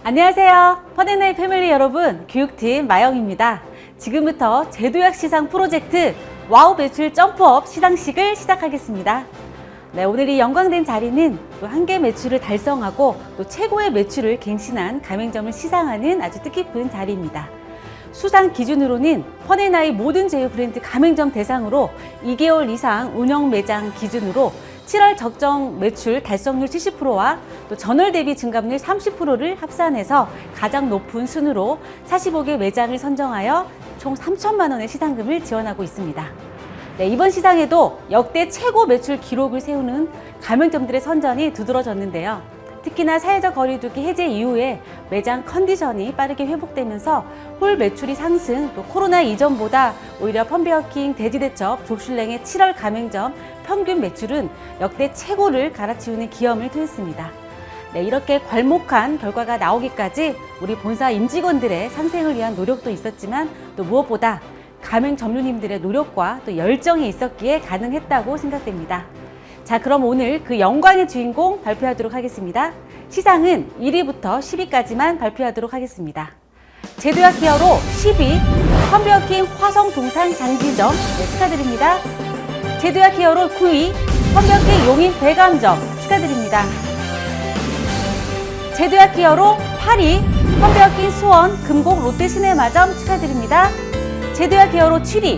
안녕하세요. 퍼네나이 패밀리 여러분, 교육팀 마영입니다. 지금부터 제도약 시상 프로젝트 와우 매출 점프업 시상식을 시작하겠습니다. 네, 오늘 이 영광된 자리는 또 한계 매출을 달성하고 또 최고의 매출을 갱신한 가맹점을 시상하는 아주 뜻깊은 자리입니다. 수상 기준으로는 퍼네나이 모든 제휴 브랜드 가맹점 대상으로 2개월 이상 운영 매장 기준으로 7월 적정 매출 달성률 70%와 또 전월 대비 증감률 30%를 합산해서 가장 높은 순으로 45개 매장을 선정하여 총 3천만 원의 시상금을 지원하고 있습니다. 네, 이번 시상에도 역대 최고 매출 기록을 세우는 가맹점들의 선전이 두드러졌는데요. 특히나 사회적 거리두기 해제 이후에 매장 컨디션이 빠르게 회복되면서 홀 매출이 상승, 또 코로나 이전보다 오히려 펀베어킹, 돼지대첩, 족슐랭의 7월 가맹점 평균 매출은 역대 최고를 갈아치우는 기염을 토했습니다. 네, 이렇게 괄목한 결과가 나오기까지 우리 본사 임직원들의 상생을 위한 노력도 있었지만 또 무엇보다 가맹 점주님들의 노력과 또 열정이 있었기에 가능했다고 생각됩니다. 자, 그럼 오늘 그 영광의 주인공 발표하도록 하겠습니다. 시상은 1위부터 10위까지만 발표하도록 하겠습니다. 제도약 기어로 10위 펀베어킹 화성동탄 장지점, 네, 축하드립니다. 제도약 기어로 9위 펀베어킹 용인 대감점, 축하드립니다. 제도약 기어로 8위 펀베어킹 수원 금곡 롯데시네마점, 축하드립니다. 제도약 기어로 7위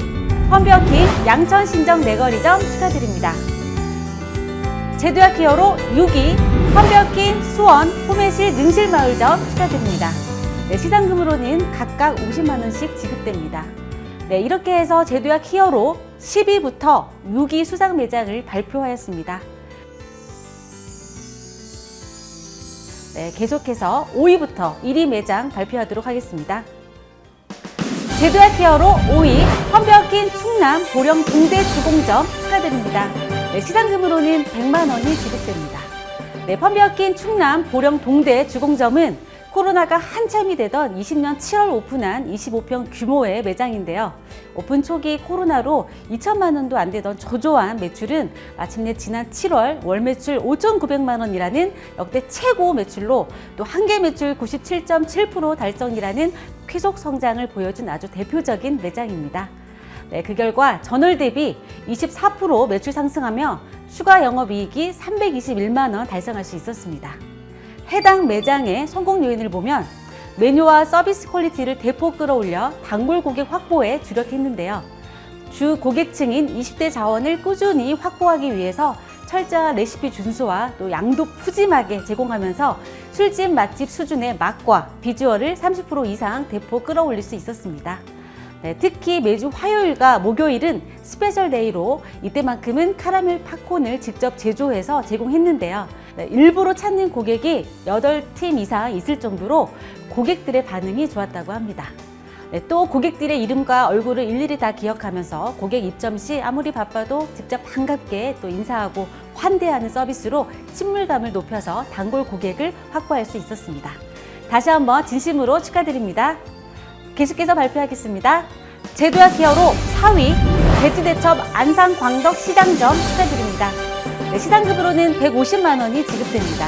펀베어킹 양천 신정 내거리점, 축하드립니다. 제도약 기어로 6위 펀베어킹 수원 포매실 능실마을점, 축하드립니다. 네, 시상금으로는 각각 50만 원씩 지급됩니다. 네, 이렇게 해서 제도약 히어로 10위부터 6위 수상 매장을 발표하였습니다. 네, 계속해서 5위부터 1위 매장 발표하도록 하겠습니다. 제도약 히어로 5위 펀베어킹 충남 보령 동대 주공점, 축하드립니다. 네, 시상금으로는 100만 원이 지급됩니다. 네, 펀베어킹 충남 보령 동대 주공점은 코로나가 한참이 되던 20년 7월 오픈한 25평 규모의 매장인데요. 오픈 초기 코로나로 2천만 원도 안 되던 저조한 매출은 마침내 지난 7월 월 매출 5,900만 원이라는 역대 최고 매출로 또 한계 매출 97.7% 달성이라는 쾌속 성장을 보여준 아주 대표적인 매장입니다. 네, 그 결과 전월 대비 24% 매출 상승하며 추가 영업이익이 321만 원 달성할 수 있었습니다. 해당 매장의 성공 요인을 보면 메뉴와 서비스 퀄리티를 대폭 끌어올려 단골 고객 확보에 주력했는데요. 주 고객층인 20대 자원을 꾸준히 확보하기 위해서 철저한 레시피 준수와 또 양도 푸짐하게 제공하면서 술집 맛집 수준의 맛과 비주얼을 30% 이상 대폭 끌어올릴 수 있었습니다. 네, 특히 매주 화요일과 목요일은 스페셜 데이로 이때만큼은 카라멜 팝콘을 직접 제조해서 제공했는데요. 네, 일부러 찾는 고객이 8팀 이상 있을 정도로 고객들의 반응이 좋았다고 합니다. 네, 또 고객들의 이름과 얼굴을 일일이 다 기억하면서 고객 입점 시 아무리 바빠도 직접 반갑게 또 인사하고 환대하는 서비스로 친밀감을 높여서 단골 고객을 확보할 수 있었습니다. 다시 한번 진심으로 축하드립니다. 계속해서 발표하겠습니다. 제도약 히어로 4위 돼지대첩 안산광덕시장점, 축하드립니다. 네, 시상금으로는 150만 원이 지급됩니다.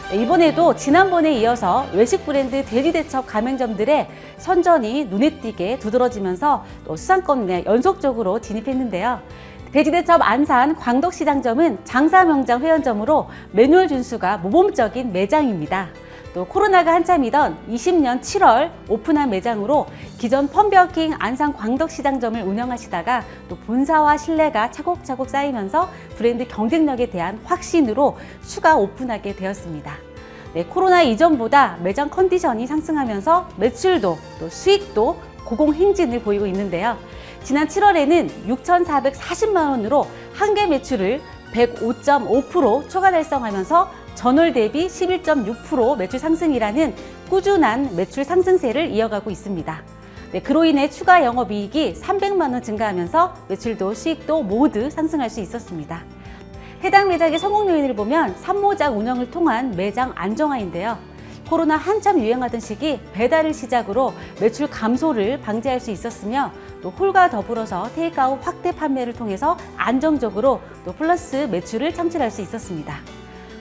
네, 이번에도 지난번에 이어서 외식 브랜드 돼지대첩 가맹점들의 선전이 눈에 띄게 두드러지면서 또 수상권에 연속적으로 진입했는데요. 돼지대첩 안산 광덕시장점은 장사명장 회원점으로 매뉴얼 준수가 모범적인 매장입니다. 또 코로나가 한참이던 20년 7월 오픈한 매장으로 기존 펀베어킹 안산 광덕시장점을 운영하시다가 또 본사와 신뢰가 차곡차곡 쌓이면서 브랜드 경쟁력에 대한 확신으로 추가 오픈하게 되었습니다. 네, 코로나 이전보다 매장 컨디션이 상승하면서 매출도 또 수익도 고공행진을 보이고 있는데요. 지난 7월에는 6,440만 원으로 한계 매출을 105.5% 초과 달성하면서 전월 대비 11.6% 매출 상승이라는 꾸준한 매출 상승세를 이어가고 있습니다. 네, 그로 인해 추가 영업이익이 300만 원 증가하면서 매출도 수익도 모두 상승할 수 있었습니다. 해당 매장의 성공 요인을 보면 산모장 운영을 통한 매장 안정화인데요. 코로나 한참 유행하던 시기 배달을 시작으로 매출 감소를 방지할 수 있었으며 또 홀과 더불어서 테이크아웃 확대 판매를 통해서 안정적으로 또 플러스 매출을 창출할 수 있었습니다.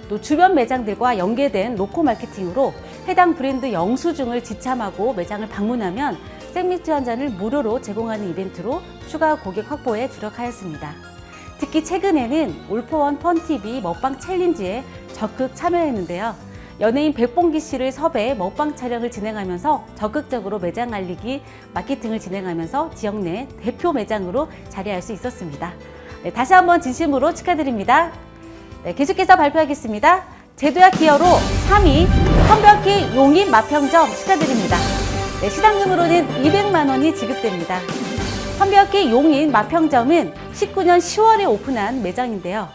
또 주변 매장들과 연계된 로코 마케팅으로 해당 브랜드 영수증을 지참하고 매장을 방문하면 생맥주 한 잔을 무료로 제공하는 이벤트로 추가 고객 확보에 주력하였습니다. 특히 최근에는 올포원 펀TV 먹방 챌린지에 적극 참여했는데요. 연예인 백봉기 씨를 섭외해 먹방 촬영을 진행하면서 적극적으로 매장 알리기 마케팅을 진행하면서 지역 내 대표 매장으로 자리할 수 있었습니다. 네, 다시 한번 진심으로 축하드립니다. 네, 계속해서 발표하겠습니다. 제도야 기어로 3위 헌벽기 용인 마평점 축하드립니다. 네, 시상금으로는 200만 원이 지급됩니다. 헌벽기 용인 마평점은 19년 10월에 오픈한 매장인데요.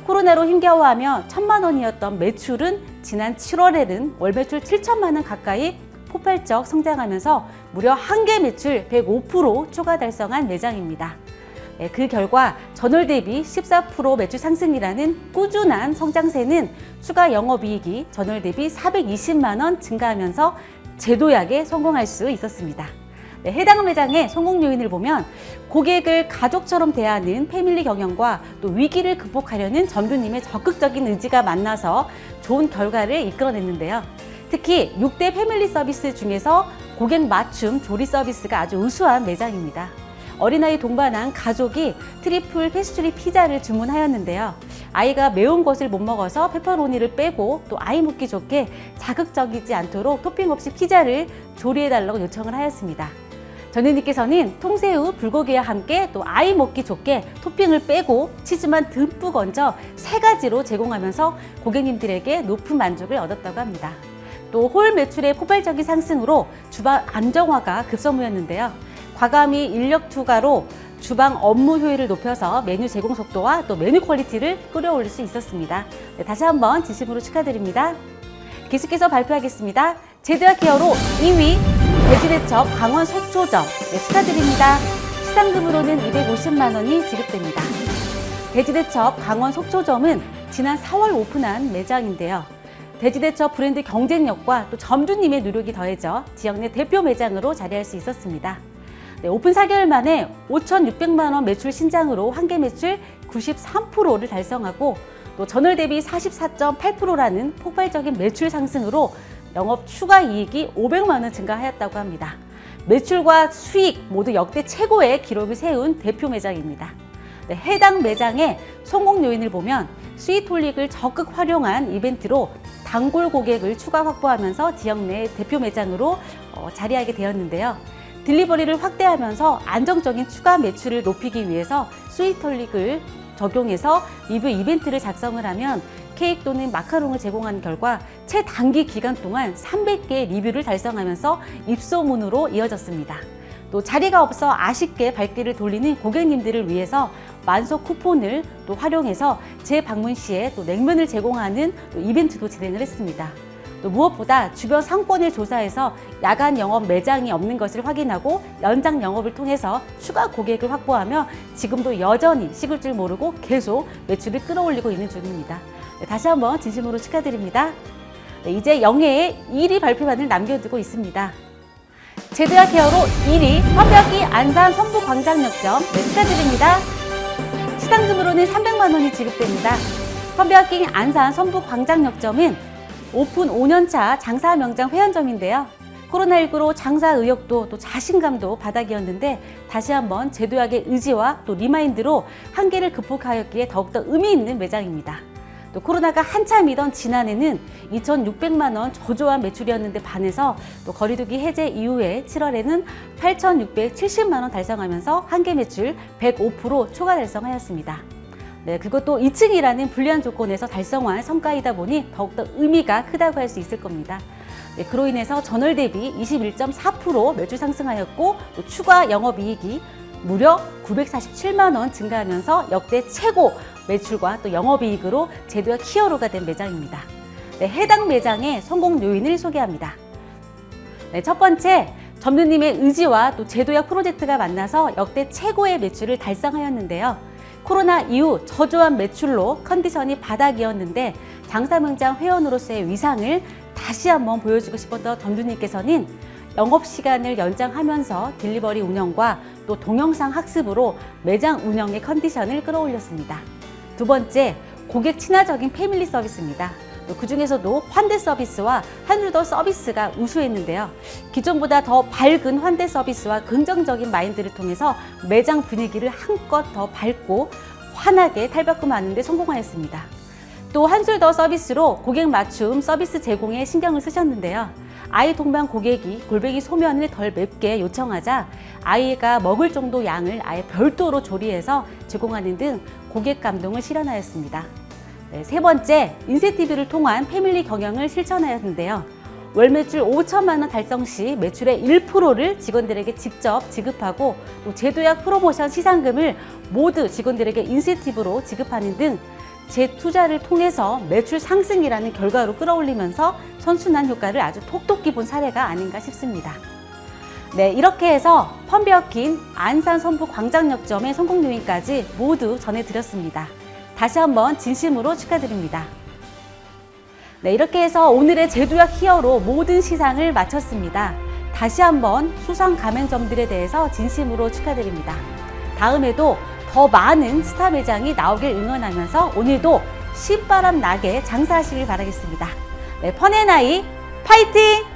코로나로 힘겨워하며 1,000만 원이었던 매출은 지난 7월에는 월 매출 7천만 원 가까이 폭발적 성장하면서 무려 한개 매출 105% 초과 달성한 매장입니다. 그 결과 전월 대비 14% 매출 상승이라는 꾸준한 성장세는 추가 영업이익이 전월 대비 420만 원 증가하면서 제도약에 성공할 수 있었습니다. 네, 해당 매장의 성공 요인을 보면 고객을 가족처럼 대하는 패밀리 경영과 또 위기를 극복하려는 점주님의 적극적인 의지가 만나서 좋은 결과를 이끌어냈는데요. 특히 6대 패밀리 서비스 중에서 고객 맞춤 조리 서비스가 아주 우수한 매장입니다. 어린아이 동반한 가족이 트리플 페스츄리 피자를 주문하였는데요. 아이가 매운 것을 못 먹어서 페퍼로니를 빼고 또 아이 먹기 좋게 자극적이지 않도록 토핑 없이 피자를 조리해달라고 요청을 하였습니다. 전우님께서는 통새우, 불고기와 함께 또 아이 먹기 좋게 토핑을 빼고 치즈만 듬뿍 얹어 3가지로 제공하면서 고객님들에게 높은 만족을 얻었다고 합니다. 또 홀 매출의 폭발적인 상승으로 주방 안정화가 급선무였는데요. 과감히 인력 투과로 주방 업무 효율을 높여서 메뉴 제공 속도와 또 메뉴 퀄리티를 끌어올릴 수 있었습니다. 네, 다시 한번 진심으로 축하드립니다. 계속해서 발표하겠습니다. 제도야 케어로 2위 돼지대첩 강원 속초점 축하드립니다. 시상금으로는 250만 원이 지급됩니다. 돼지대첩 강원 속초점은 지난 4월 오픈한 매장인데요. 돼지대첩 브랜드 경쟁력과 또 점주님의 노력이 더해져 지역 내 대표 매장으로 자리할 수 있었습니다. 네, 오픈 4개월 만에 5,600만 원 매출 신장으로 한개 매출 93%를 달성하고 또 전월 대비 44.8%라는 폭발적인 매출 상승으로 영업 추가 이익이 500만 원 증가하였다고 합니다. 매출과 수익 모두 역대 최고의 기록을 세운 대표 매장입니다. 네, 해당 매장의 성공 요인을 보면 스윗홀릭을 적극 활용한 이벤트로 단골 고객을 추가 확보하면서 지역 내 대표 매장으로 자리하게 되었는데요. 딜리버리를 확대하면서 안정적인 추가 매출을 높이기 위해서 스윗홀릭을 적용해서 리뷰 이벤트를 작성을 하면 케이크 또는 마카롱을 제공하는 결과 최단기 기간 동안 300개의 리뷰를 달성하면서 입소문으로 이어졌습니다. 또 자리가 없어 아쉽게 발길을 돌리는 고객님들을 위해서 만석 쿠폰을 또 활용해서 재방문 시에 또 냉면을 제공하는 또 이벤트도 진행을 했습니다. 또 무엇보다 주변 상권을 조사해서 야간 영업 매장이 없는 것을 확인하고 연장 영업을 통해서 추가 고객을 확보하며 지금도 여전히 식을 줄 모르고 계속 매출을 끌어올리고 있는 중입니다. 네, 다시 한번 진심으로 축하드립니다. 네, 이제 영예의 1위 발표만을 남겨두고 있습니다. 제도야 케어로 1위 헌벽기 안산 선부광장역점 축하드립니다. 시상금으로는 300만 원이 지급됩니다. 헌벽기 안산 선부광장역점은 오픈 5년차 장사 명장 회원점인데요. 코로나19로 장사 의욕도 또 자신감도 바닥이었는데 다시 한번 제도약의 의지와 또 리마인드로 한계를 극복하였기에 더욱더 의미 있는 매장입니다. 또 코로나가 한참이던 지난해는 2,600만 원 저조한 매출이었는데 반해서 또 거리두기 해제 이후에 7월에는 8,670만 원 달성하면서 한개 매출 105% 초과 달성하였습니다. 네, 그것도 2층이라는 불리한 조건에서 달성한 성과이다 보니 더욱더 의미가 크다고 할 수 있을 겁니다. 네, 그로 인해서 전월 대비 21.4% 매출 상승하였고 또 추가 영업이익이 무려 947만 원 증가하면서 역대 최고 매출과 또 영업이익으로 제도야 히어로가 된 매장입니다. 네, 해당 매장의 성공 요인을 소개합니다. 네, 첫 번째, 점주님의 의지와 또 제도야 프로젝트가 만나서 역대 최고의 매출을 달성하였는데요. 코로나 이후 저조한 매출로 컨디션이 바닥이었는데 장사명장 회원으로서의 위상을 다시 한번 보여주고 싶었던 점주님께서는 영업시간을 연장하면서 딜리버리 운영과 또 동영상 학습으로 매장 운영의 컨디션을 끌어올렸습니다. 두 번째, 고객 친화적인 패밀리 서비스입니다. 그 중에서도 환대 서비스와 한술더 서비스가 우수했는데요. 기존보다 더 밝은 환대 서비스와 긍정적인 마인드를 통해서 매장 분위기를 한껏 더 밝고 환하게 탈바꿈하는 데 성공하였습니다. 또 한술더 서비스로 고객 맞춤 서비스 제공에 신경을 쓰셨는데요. 아이 동반 고객이 골뱅이 소면을 덜 맵게 요청하자 아이가 먹을 정도 양을 아예 별도로 조리해서 제공하는 등 고객 감동을 실현하였습니다. 네, 세 번째, 인센티브를 통한 패밀리 경영을 실천하였는데요. 월 매출 5천만 원 달성 시 매출의 1%를 직원들에게 직접 지급하고 또 제도약 프로모션 시상금을 모두 직원들에게 인센티브로 지급하는 등 재투자를 통해서 매출 상승이라는 결과로 끌어올리면서 선순환 효과를 아주 톡톡히 본 사례가 아닌가 싶습니다. 네, 이렇게 해서 펀베어킨 안산 선부 광장역점의 성공 요인까지 모두 전해드렸습니다. 다시 한번 진심으로 축하드립니다. 네, 이렇게 해서 오늘의 제도약 히어로 모든 시상을 마쳤습니다. 다시 한번 수상 가맹점들에 대해서 진심으로 축하드립니다. 다음에도 더 많은 스타 매장이 나오길 응원하면서 오늘도 신바람 나게 장사하시길 바라겠습니다. 네, 펀앤아이 파이팅!